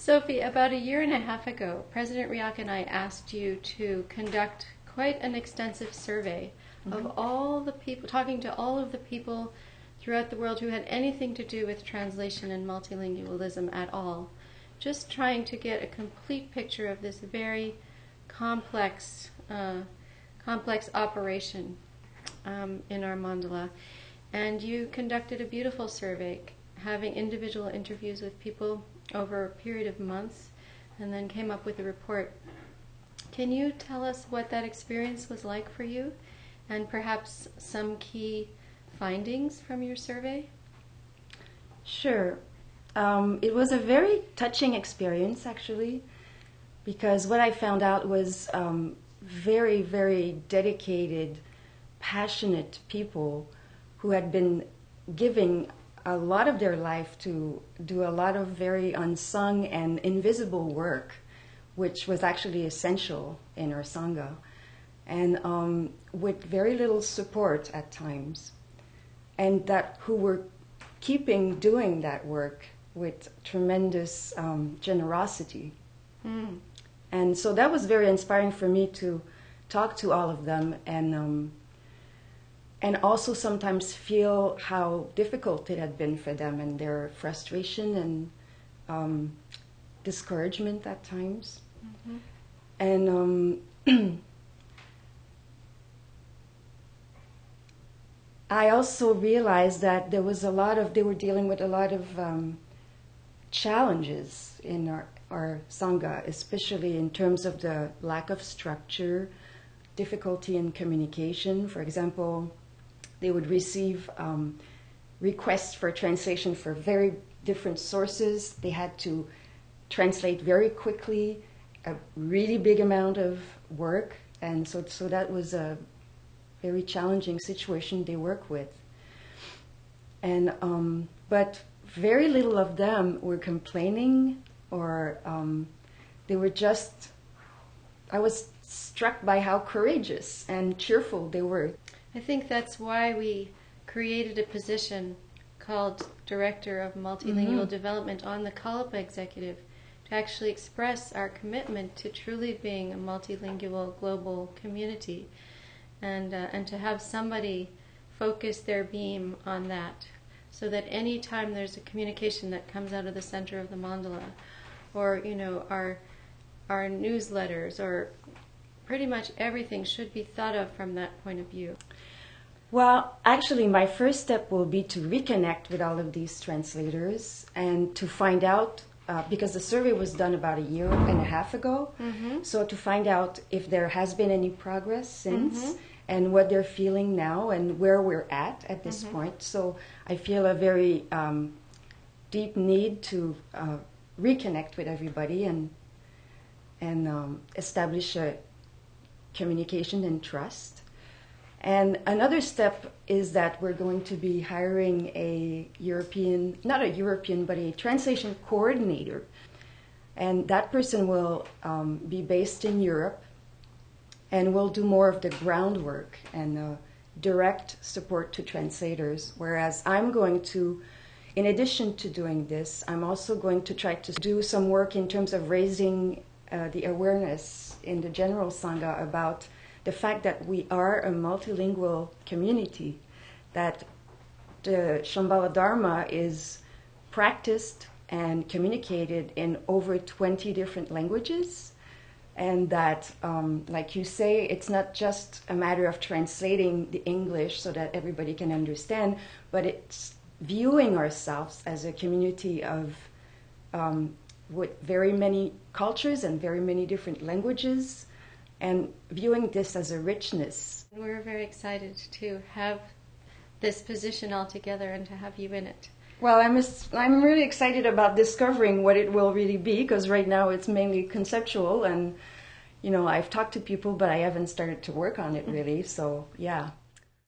Sophie, about a year and a half ago, President Riak and I asked you to conduct quite an extensive survey of all the people, talking to all of the people throughout the world who had anything to do with translation and multilingualism at all, just trying to get a complete picture of this very complex operation in our mandala. And you conducted a beautiful survey, having individual interviews with people over a period of months, and then came up with a report. Can you tell us what that experience was like for you, and perhaps some key findings from your survey? Sure. It was a very touching experience, actually, because what I found out was very, very dedicated, passionate people who had been giving a lot of their life to do a lot of very unsung and invisible work, which was actually essential in our Sangha, and with very little support at times, and that who were keeping doing that work with tremendous generosity. And so that was very inspiring for me to talk to all of them, and also sometimes feel how difficult it had been for them, and their frustration and discouragement at times. And I also realized that they were dealing with a lot of challenges in our Sangha, especially in terms of the lack of structure, difficulty in communication. For example, they would receive requests for translation for very different sources. They had to translate very quickly, a really big amount of work, and so that was a very challenging situation they work with. And but very little of them were complaining, or they were just. I was struck by how courageous and cheerful they were. I think that's why we created a position called Director of Multilingual Development on the Kalapa Executive, to actually express our commitment to truly being a multilingual global community, and to have somebody focus their beam on that, so that any time there's a communication that comes out of the center of the mandala, or our newsletters, or pretty much everything should be thought of from that point of view. Well, actually, my first step will be to reconnect with all of these translators and to find out, because the survey was done about a year and a half ago, so to find out if there has been any progress since, and what they're feeling now, and where we're at this point. So I feel a very deep need to reconnect with everybody and establish a communication and trust. And another step is that we're going to be hiring not a European, but a translation coordinator. And that person will be based in Europe and will do more of the groundwork and direct support to translators. Whereas I'm going to, in addition to doing this, I'm also going to try to do some work in terms of raising the awareness in the general Sangha about the fact that we are a multilingual community, that the Shambhala Dharma is practiced and communicated in over 20 different languages, and that, like you say, it's not just a matter of translating the English so that everybody can understand, but it's viewing ourselves as a community of with very many cultures and very many different languages, and viewing this as a richness. We're very excited to have this position all together and to have you in it. Well, I'm really excited about discovering what it will really be, because right now it's mainly conceptual, and I've talked to people, but I haven't started to work on it really, so yeah.